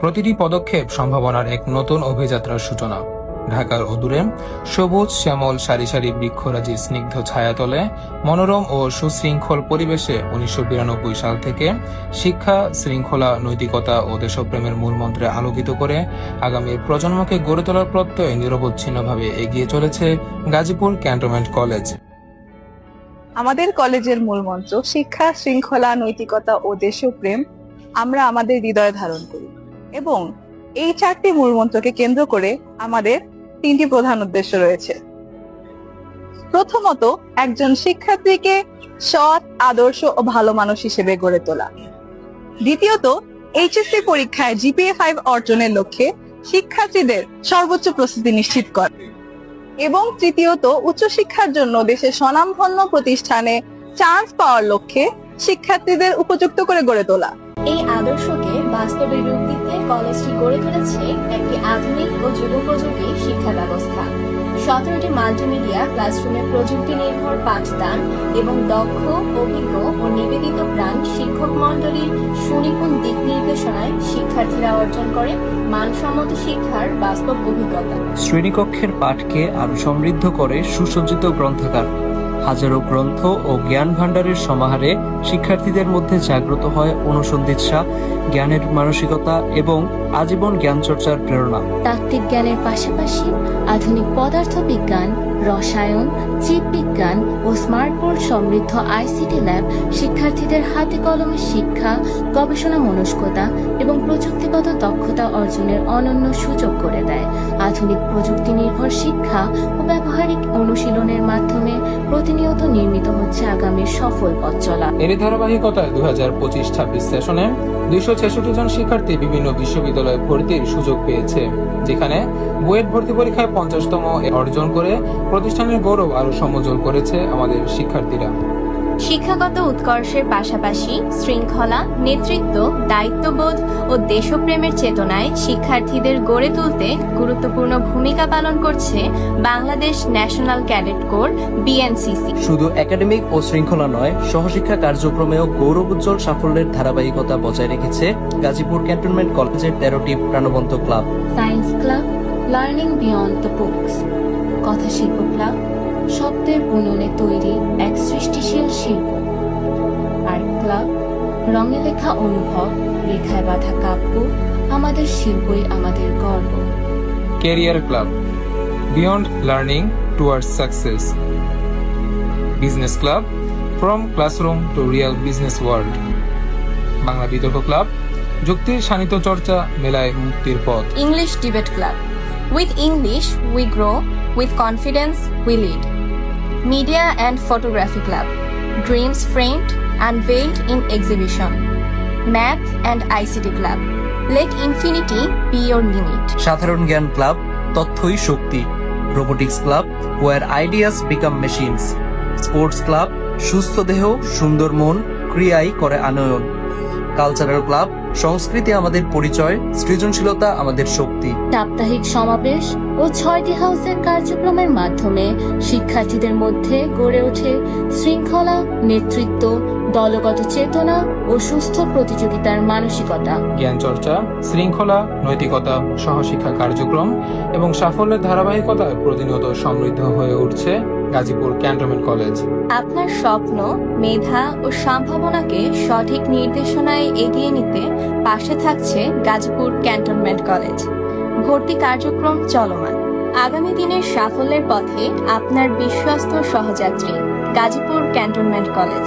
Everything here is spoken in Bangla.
প্রতিটি পদক্ষেপ সম্ভাবনার এক নতুন অভিযাত্রার সূচনা। ঢাকার অদূরে সবুজ শ্যামল সারি সারি বৃক্ষরাজি স্নিগ্ধ ছায়াতলে মনোরম ও সুশৃঙ্খল পরিবেশে 1992 সাল থেকে শিক্ষা, শৃঙ্খলা, নৈতিকতা ও দেশপ্রেমের মূলমন্ত্রে আলোকিত করে আগামীর প্রজন্মকে গড়ে তোলার প্রত্যয়ে নিরবচ্ছিন্নভাবে এগিয়ে চলেছে গাজীপুর ক্যান্টনমেন্ট কলেজ। আমাদের কলেজের মূলমন্ত্র শিক্ষা, শৃঙ্খলা, নৈতিকতা ও দেশপ্রেম আমরা আমাদের হৃদয়ে ধারণ করি এবং এই 4টি মূলমন্ত্রকে কেন্দ্র করে আমাদের 3টি প্রধান উদ্দেশ্য রয়েছে। প্রথমত, একজন শিক্ষার্থীকে সৎ, আদর্শ ও ভালো মানুষ হিসেবে গড়ে তোলা। দ্বিতীয়ত, এইচএসসি পরীক্ষায় জিপিএ 5 অর্জনের লক্ষ্যে শিক্ষার্থীদের সর্বোচ্চ প্রস্তুতি নিশ্চিত করা। এবং তৃতীয়ত, উচ্চশিক্ষার জন্য দেশের স্বনামধন্য প্রতিষ্ঠানে চান্স পাওয়ার লক্ষ্যে শিক্ষার্থীদের উপযুক্ত করে গড়ে তোলা। এই আদর্শকে বাস্তবে রূপ দিতে কলেজটি গড়ে তুলেছে একটি আধুনিক ও যুগোপযোগী শিক্ষা ব্যবস্থা। 17টি মাল্টিমিডিয়া ক্লাসরুমে প্রযুক্তি নির্ভর পাঠদান এবং দক্ষ, অভিজ্ঞ ও নিবেদিত প্রাণ শিক্ষক মণ্ডলীর সুনিপুণ দিক নির্দেশনায় শিক্ষার্থীরা অর্জন করে মানসম্মত শিক্ষার বাস্তব অভিজ্ঞতা। শ্রেণীকক্ষের পাঠকে আরো সমৃদ্ধ করে সুসজ্জিত গ্রন্থাগার, হাজারো গ্রন্থ ও জ্ঞান ভাণ্ডারের সমাহারে শিক্ষার্থীদের মধ্যে জাগ্রত হয় অনুসন্ধিৎসা, জ্ঞানের মানসিকতা এবং আজীবন জ্ঞান চর্চার প্রেরণা। তাত্ত্বিক জ্ঞানের পাশাপাশি আধুনিক পদার্থবিজ্ঞান, রসায়ন, জীববিজ্ঞান ও স্মার্টবোর্ড সমৃদ্ধ আইসিটি ল্যাব শিক্ষার্থীদের হাতে কলমে শিক্ষা, গবেষণা মনস্কতা এবং প্রযুক্তিগত দক্ষতা অর্জনের অনন্য সুযোগ করে দেয়। আধুনিক প্রযুক্তি নির্ভর শিক্ষা ও ব্যবহারিক অনুশীলনের মাধ্যমে প্রতিনিয়ত নির্মিত হচ্ছে আগামীর সফল পথ চলা। এর ধারাবাহিকতায় 2025-26 সেশনে 266 জন শিক্ষার্থী বিভিন্ন বিশ্ববিদ্যালয়ে ভর্তির সুযোগ পেয়েছে, যেখানে বুয়েট ভর্তি পরীক্ষায় 50তম অর্জন করে প্রতিষ্ঠানের গৌরব আরো সমুজ্জ্বল করেছে আমাদের শিক্ষার্থীরা। শিক্ষাগত উৎকর্ষের পাশাপাশি শৃঙ্খলা, নেতৃত্ব, দায়িত্ববোধ ও দেশপ্রেমের চেতনায় শিক্ষার্থীদের গড়ে তুলতে গুরুত্বপূর্ণ ভূমিকা পালন করছে Bangladesh national cadet corps BNCC. শুধু একাডেমিক ও শৃঙ্খলা নয়, সহশিক্ষা কার্যক্রমেও গৌরবোজ্জ্বল সাফল্যের ধারাবাহিকতা বজায় রেখেছে গাজীপুর ক্যান্টনমেন্ট কলেজের 13টি প্রাণবন্ত club. Science club, learning beyond the books; কথাশিল্প ক্লাব, শব্দের বুননে তৈরি এক সৃষ্টিশীল শিল্প; আর্ট ক্লাব, রঙে লেখা অনুভব, রেখায় বাঁধা কাব্য, আমাদের শিল্পই আমাদের গর্ব; career club, beyond learning towards success; business club, from classroom to real business world; Bangla বিতর্ক ক্লাব, যুক্তির শানিত চর্চা মেলায় মুক্তির পথ; English debate club, with English we grow, with confidence we lead; media and photography club, dreams framed unveiled in exhibition; math and ICT club, let infinity be your limit; সাধারণ জ্ঞান ক্লাব, তথ্যই শক্তি; robotics club, where ideas become machines; sports club, সুস্থ দেহ, সুন্দর মন, ক্রিয়াই করে আনয়ন; কালচারাল ক্লাব, সংস্কৃতি আমাদের পরিচয়, সৃজনশীলতা আমাদের শক্তি। সাপ্তাহিক সমাবেশ ও 6টি হাউসের কার্যক্রমের মাধ্যমে শিক্ষার্থীদের মধ্যে গড়ে ওঠে শৃঙ্খলা, নেতৃত্ব, দলগত চেতনা ও সুস্থ প্রতিযোগিতার মানসিকতা। জ্ঞান চর্চা, শৃঙ্খলা, নৈতিকতা, সহশিক্ষা কার্যক্রম এবং সাফল্যের ধারাবাহিকতায় প্রতিনিয়ত সমৃদ্ধ হয়ে উঠছে গাজীপুর ক্যান্টনমেন্ট কলেজ। আপনার স্বপ্ন, মেধা ও সম্ভাবনাকে সঠিক নির্দেশনায় এগিয়ে নিতে পাশে থাকছে গাজীপুর ক্যান্টনমেন্ট কলেজ। ভর্তি কার্যক্রম চলমান। আগামী দিনের সাফল্যের পথে আপনার বিশ্বস্ত সহযাত্রী গাজীপুর ক্যান্টনমেন্ট কলেজ।